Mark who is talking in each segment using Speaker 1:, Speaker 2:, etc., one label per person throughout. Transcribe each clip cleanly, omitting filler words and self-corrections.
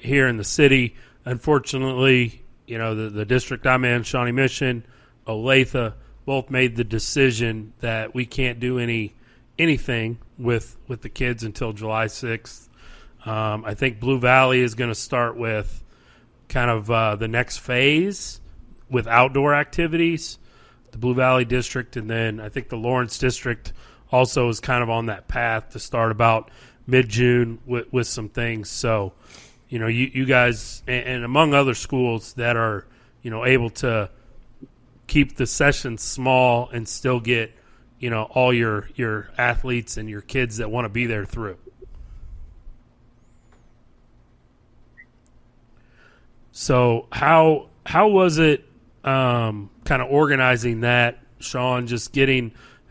Speaker 1: here in the city. Unfortunately, the district I'm in, Shawnee Mission, Olathe, both made the decision that we can't do anything with the kids until July 6th. I think Blue Valley is going to start with kind of the next phase with outdoor activities, the Blue Valley district, and then I think the Lawrence district also is kind of on that path to start about mid-June with some things. So, you guys, and among other schools that are, able to keep the sessions small and still get, all your athletes and your kids that want to be there through. So how was it kind of organizing that, Sean, just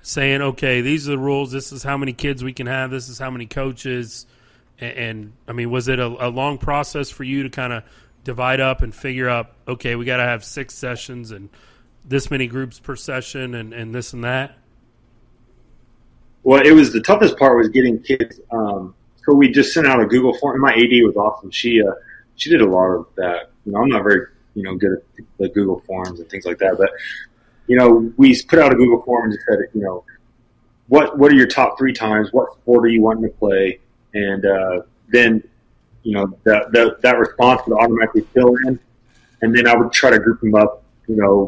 Speaker 1: saying, okay, these are the rules, this is how many kids we can have, this is how many coaches, and I mean, was it a long process for you to kind of divide up and figure out, okay, we got to have 6 sessions and this many groups per session and this and that?
Speaker 2: Well, the toughest part was getting kids. So we just sent out a Google form, and my AD was awesome. She did a lot of that. I'm not very, good at the Google forms and things like that, but we put out a Google form and just said, what are your top 3 times? What sport are you wanting to play? And then, that response would automatically fill in. And then I would try to group them up,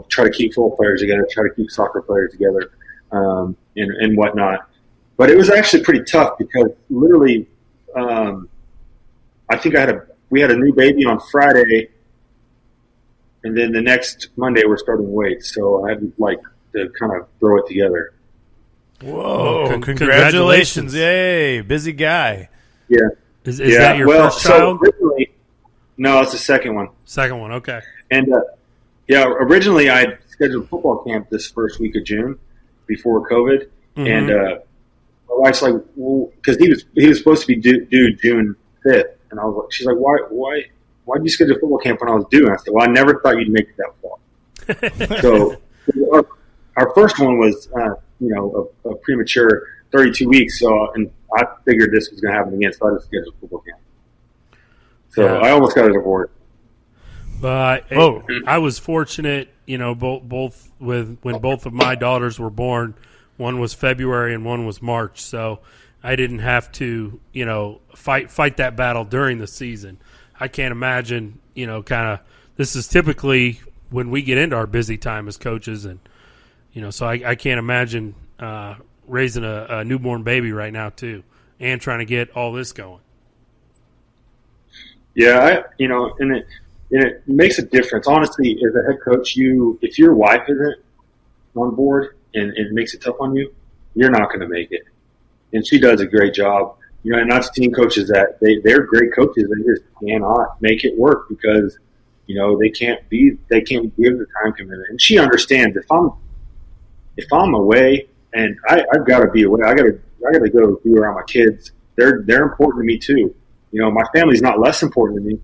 Speaker 2: try to keep football players together, try to keep soccer players together, and whatnot. But it was actually pretty tough because literally, I think we had a new baby on Friday, and then the next Monday we're starting weights. So I had to kind of throw it together.
Speaker 3: Whoa! Congratulations! Yay! Busy guy.
Speaker 2: Yeah.
Speaker 1: Is that your first child?
Speaker 2: No, it's the second one.
Speaker 1: Second one, okay.
Speaker 2: And originally I scheduled football camp this first week of June before COVID, and my wife's like, well, because he was supposed to be due June 5th, and I was like, she's like, why did you schedule football camp when I was due? And I said, well, I never thought you'd make it that far. So our first one was, a premature 32 weeks. So, and I figured this was going to happen again, so I just scheduled football camp. So I almost got a divorce.
Speaker 1: But I was fortunate, both when both of my daughters were born. One was February and one was March, so I didn't have to, fight that battle during the season. I can't imagine, this is typically when we get into our busy time as coaches, and so I can't imagine raising a newborn baby right now too, and trying to get all this going.
Speaker 2: Yeah, and it makes a difference. Honestly, as a head coach, if your wife isn't on board and it makes it tough on you, you're not going to make it. And she does a great job. And I've seen coaches that they're great coaches. They just cannot make it work because, they can't give the time commitment. And she understands if I'm away and I've got to be away, I got to go be around my kids. They're important to me too. My family's not less important to me.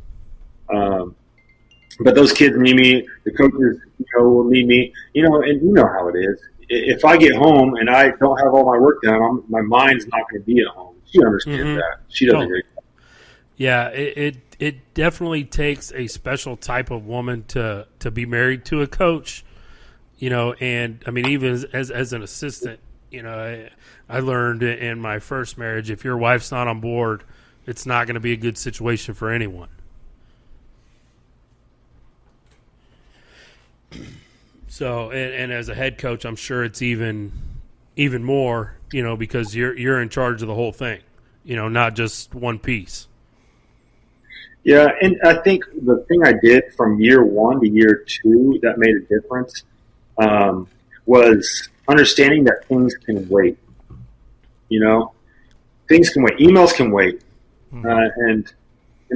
Speaker 2: But those kids need me. The coaches, will need me. And you know how it is. If I get home and I don't have all my work done, my mind's not going to be at home. She understands that. She does a great job.
Speaker 1: Yeah, it definitely takes a special type of woman to be married to a coach. And I mean, even as an assistant, I learned in my first marriage, if your wife's not on board, it's not going to be a good situation for anyone. So, and as a head coach, I'm sure it's even more, because you're in charge of the whole thing, not just one piece.
Speaker 2: Yeah, and I think the thing I did from year 1 to year 2 that made a difference was understanding that things can wait. Things can wait. Emails can wait. And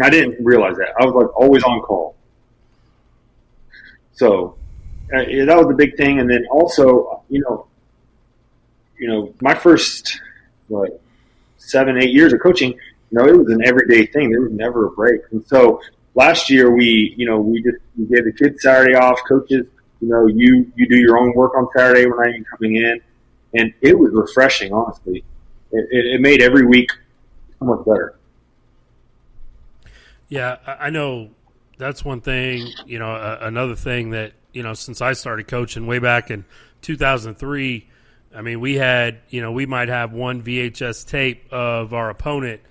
Speaker 2: I didn't realize that. I was always on call. So that was the big thing. And then also, my first 7-8 years of coaching, it was an everyday thing. There was never a break. And so last year we gave the kids Saturday off. Coaches, you do your own work on Saturday. We're not even coming in, and it was refreshing. Honestly, it made every week so much better.
Speaker 1: Yeah, I know that's one thing. Another thing that since I started coaching way back in 2003. I mean, we might have one VHS tape of our opponent,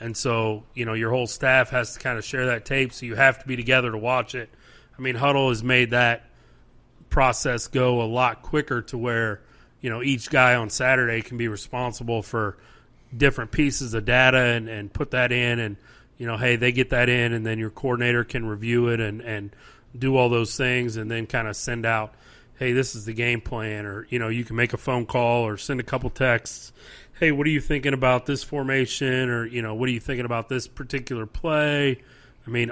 Speaker 1: and so, your whole staff has to kind of share that tape, so you have to be together to watch it. I mean, Huddle has made that process go a lot quicker to where, each guy on Saturday can be responsible for different pieces of data and put that in, and, hey, they get that in, and then your coordinator can review it and do all those things, and then kind of send out, hey, this is the game plan, or, you can make a phone call or send a couple texts. Hey, what are you thinking about this formation? Or, what are you thinking about this particular play? I mean,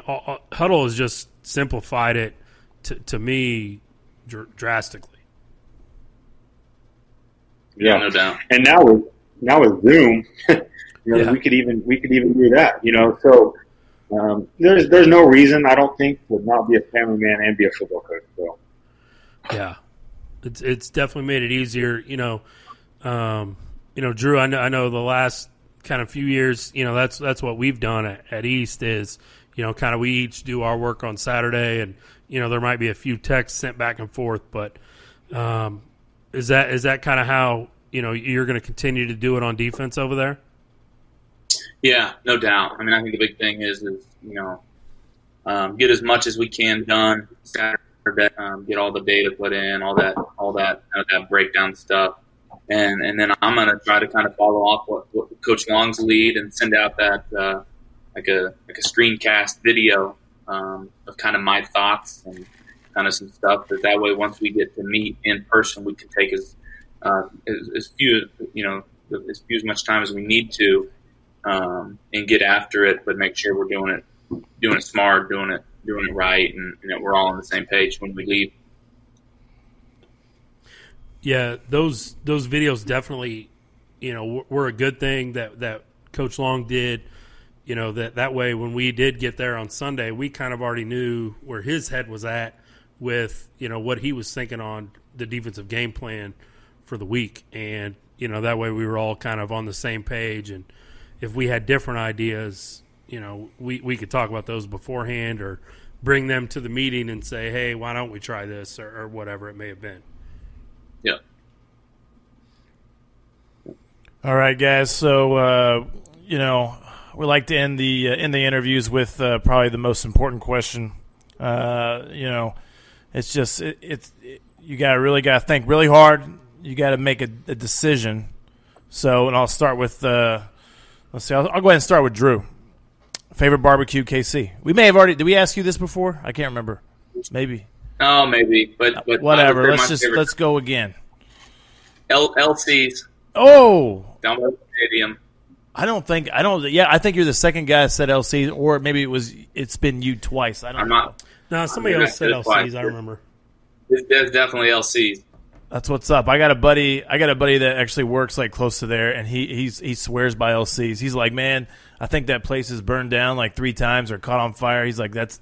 Speaker 1: Huddle has just simplified it to me drastically.
Speaker 2: Yeah,
Speaker 4: no doubt.
Speaker 2: And now with Zoom, we could even do that. So there's no reason, I don't think, to not be a family man and be a football coach. So.
Speaker 1: Yeah, it's definitely made it easier. Drew, I know the last kind of few years, that's what we've done at East is, kind of we each do our work on Saturday, and there might be a few texts sent back and forth, but is that kind of how you're going to continue to do it on defense over there?
Speaker 4: Yeah, no doubt. I mean, I think the big thing is get as much as we can done Saturday. Get all the data put in, all that that breakdown stuff, and then I'm gonna try to kind of follow off what Coach Long's lead and send out that like a screencast video of kind of my thoughts and kind of some stuff that way once we get to meet in person we can take as few as much time as we need to and get after it, but make sure we're doing it smart, doing it right, and that we're all on the same page when we leave.
Speaker 1: Yeah, those videos definitely, were a good thing that Coach Long did. That way when we did get there on Sunday, we kind of already knew where his head was at with, what he was thinking on the defensive game plan for the week. And, that way we were all kind of on the same page. And if we had different ideas, we could talk about those beforehand or bring them to the meeting and say, hey, why don't we try this or whatever it may have been.
Speaker 4: Yeah.
Speaker 3: All right, guys. So, we like to end the interviews with probably the most important question. It's just you got to think really hard. You got to make a decision. So, and I'll start with let's see. I'll go ahead and start with Drew. Favorite barbecue, KC. We may have already. Did we ask you this before? I can't remember. Maybe.
Speaker 4: Oh, maybe. But
Speaker 3: whatever. Let's go again.
Speaker 4: LC's.
Speaker 3: Oh.
Speaker 4: Down by the stadium.
Speaker 3: I think you're the second guy that said LC's, or maybe it's been you twice. I don't know.
Speaker 1: No, somebody else said LC's. I remember.
Speaker 4: It's definitely LC's.
Speaker 3: That's what's up. I got a buddy that actually works like close to there, and he swears by LC's. He's like, man, I think that place is burned down like 3 times or caught on fire. He's like, that's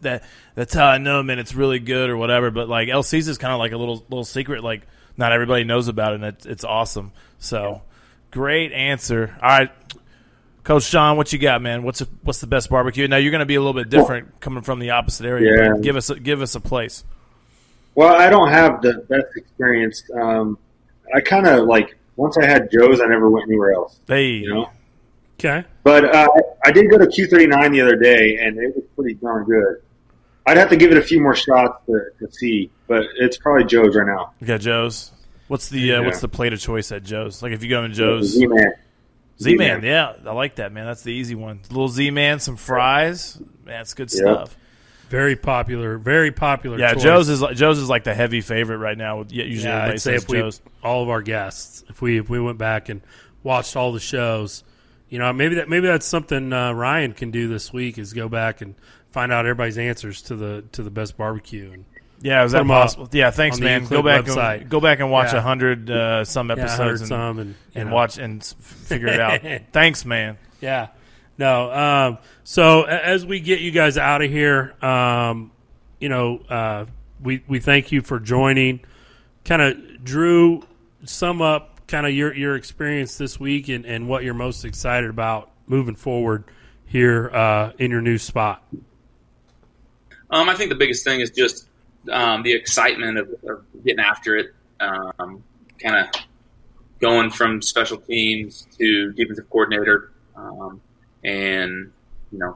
Speaker 3: how I know, man. It's really good or whatever. But like LC's is kind of like a little secret, like not everybody knows about it, and it's awesome. So great answer. All right, Coach Sean, what you got, man? What's the best barbecue? Now you're going to be a little bit different coming from the opposite area. Yeah. Give us a place.
Speaker 2: Well, I don't have the best experience. I kind of once I had Joe's, I never went anywhere else.
Speaker 3: Hey.
Speaker 1: Okay.
Speaker 2: But I did go to Q39 the other day, and it was pretty darn good. I'd have to give it a few more shots to see, but it's probably Joe's right now.
Speaker 3: You got Joe's. What's the plate of choice at Joe's? Like if you go in Joe's.
Speaker 2: Z-Man.
Speaker 3: Z-Man, yeah. I like that, man. That's the easy one. A little Z-Man, some fries. Man, that's good stuff.
Speaker 1: Very popular
Speaker 3: Yeah,
Speaker 1: choice.
Speaker 3: Joe's is like the heavy favorite right now. Usually
Speaker 1: I'd say all of our guests, if we went back and watched all the shows, maybe that's something Ryan can do this week is go back and find out everybody's answers to the best barbecue. And
Speaker 3: yeah, is that possible? Yeah, thanks, man. Go back and watch 100 some episodes and watch and figure it out. Thanks, man.
Speaker 1: Yeah. No. So as we get you guys out of here, we thank you for joining. Kind of, Drew, sum up kind of your experience this week and what you're most excited about moving forward here in your new spot.
Speaker 4: I think the biggest thing is just the excitement of getting after it, kind of going from special teams to defensive coordinator, and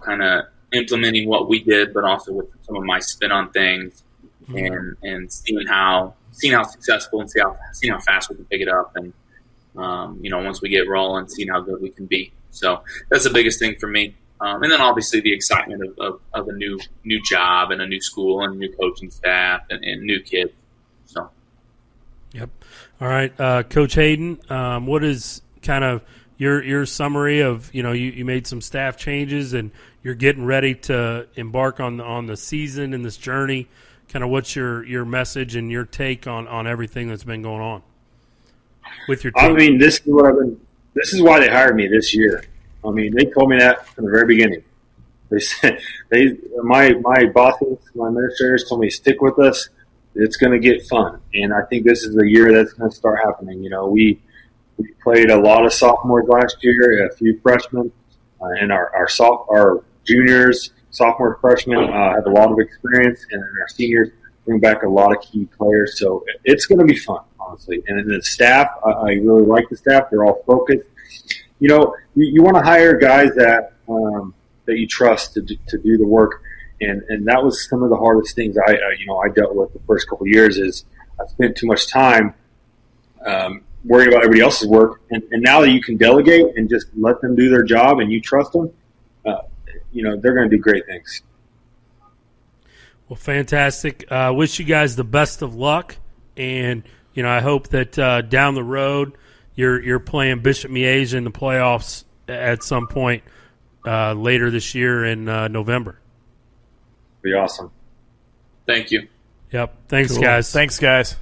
Speaker 4: kind of implementing what we did, but also with some of my spin on things, and seeing how successful and seeing how fast we can pick it up, and once we get rolling, seeing how good we can be. So that's the biggest thing for me. And then obviously the excitement of a new job and a new school and new coaching staff and new kids. So.
Speaker 1: Yep. All right, Coach Hayden, what is kind of your summary of you made some staff changes and you're getting ready to embark on the season and this journey. Kind of what's your message and your take on everything that's been going on with your team?
Speaker 2: I mean, this is why they hired me this year. I mean, they told me that from the very beginning. They said my bosses, my administrators told me, stick with us. It's going to get fun, and I think this is the year that's going to start happening. We played a lot of sophomores last year, a few freshmen, and our juniors, sophomore, freshmen have a lot of experience, and then our seniors bring back a lot of key players. So it's going to be fun, honestly. And then the staff, I really like the staff. They're all focused. You want to hire guys that you trust to do the work, and that was some of the hardest things I dealt with the first couple of years. Is I spent too much time worrying about everybody else's work, and now that you can delegate and just let them do their job, and you trust them, they're going to do great things.
Speaker 1: Well, fantastic. Wish you guys the best of luck, and I hope that down the road you're playing Bishop Miege in the playoffs at some point later this year in November.
Speaker 2: Be awesome.
Speaker 4: Thank you.
Speaker 1: Yep. Thanks,
Speaker 3: cool.
Speaker 1: guys.
Speaker 3: Thanks, guys.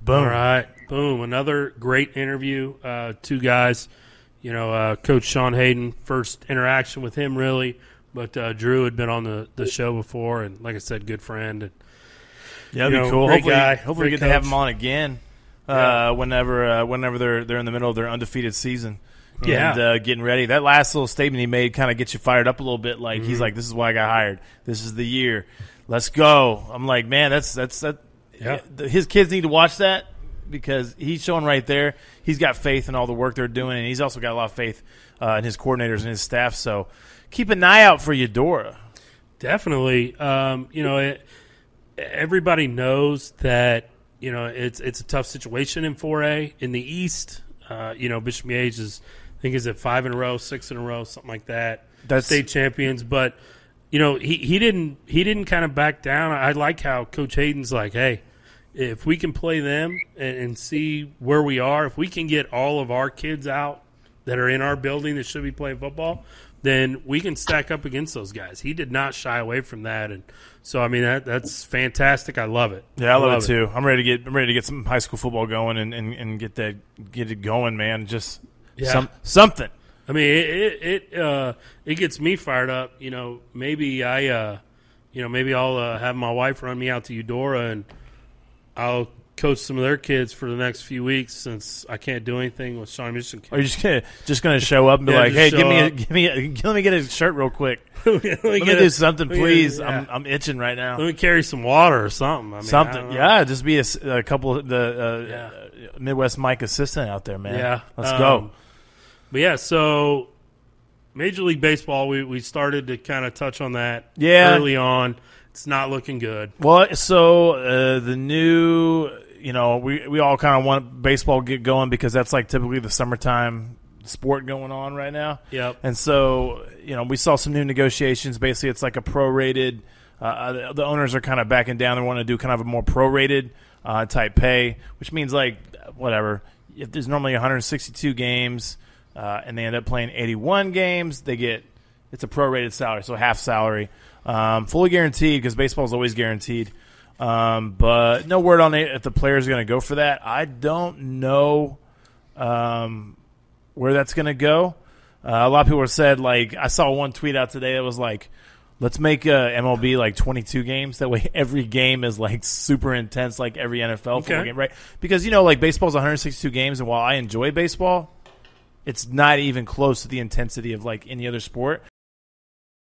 Speaker 3: Boom.
Speaker 1: All right. Boom. Another great interview. Two guys. Coach Sean Hayden, first interaction with him really, but Drew had been on the show before, and like I said, good friend. And,
Speaker 3: yeah, that'd be cool. Hopefully we get
Speaker 1: coach.
Speaker 3: to have him on again whenever they're in the middle of their undefeated season. And getting ready. That last little statement he made kind of gets you fired up a little bit. Like he's like, "This is why I got hired. This is the year. Let's go." I'm like, man, that's
Speaker 1: Yeah.
Speaker 3: His kids need to watch that because he's showing right there. He's got faith in all the work they're doing, and he's also got a lot of faith in his coordinators and his staff. So keep an eye out for Eudora.
Speaker 1: Definitely. Everybody knows that it's a tough situation in 4A in the East. Bishop Miege is at 5 in a row, 6 in a row, something like that.
Speaker 3: That's
Speaker 1: state champions, but he didn't kind of back down. I like how Coach Hayden's like, hey, if we can play them and see where we are, if we can get all of our kids out that are in our building that should be playing football, then we can stack up against those guys. He did not shy away from that, and so I mean that's fantastic. I love it.
Speaker 3: Yeah, I love it too. I'm ready to get some high school football going and get it going, man. Just something.
Speaker 1: I mean, it gets me fired up. Maybe I'll have my wife run me out to Eudora and I'll coach some of their kids for the next few weeks since I can't do anything with Shawnee Mission kids.
Speaker 3: Are you just gonna show up and be like, "Hey, let me get a shirt real quick. let me do something, please. I'm itching right now.
Speaker 1: Let me carry some water or something. I mean,
Speaker 3: something, just be a couple of the Midwest Mike assistant out there, man.
Speaker 1: Yeah,
Speaker 3: let's go.
Speaker 1: But yeah, so Major League Baseball, we started to kind of touch on that early on. It's not looking good.
Speaker 3: Well, so the new, we all kind of want baseball to get going because that's like typically the summertime sport going on right now.
Speaker 1: Yep.
Speaker 3: And so, we saw some new negotiations. Basically, it's like a prorated. The owners are kind of backing down. They want to do kind of a more prorated type pay, which means like whatever. If there's normally 162 games and they end up playing 81 games, it's a prorated salary, so half salary. Fully guaranteed because baseball is always guaranteed. But no word on it if the players are going to go for that. I don't know where that's going to go. A lot of people have said, like, I saw one tweet out today that was like, let's make MLB like 22 games. That way every game is like super intense like every NFL football game, right? Because, like baseball is 162 games, and while I enjoy baseball, it's not even close to the intensity of like any other sport.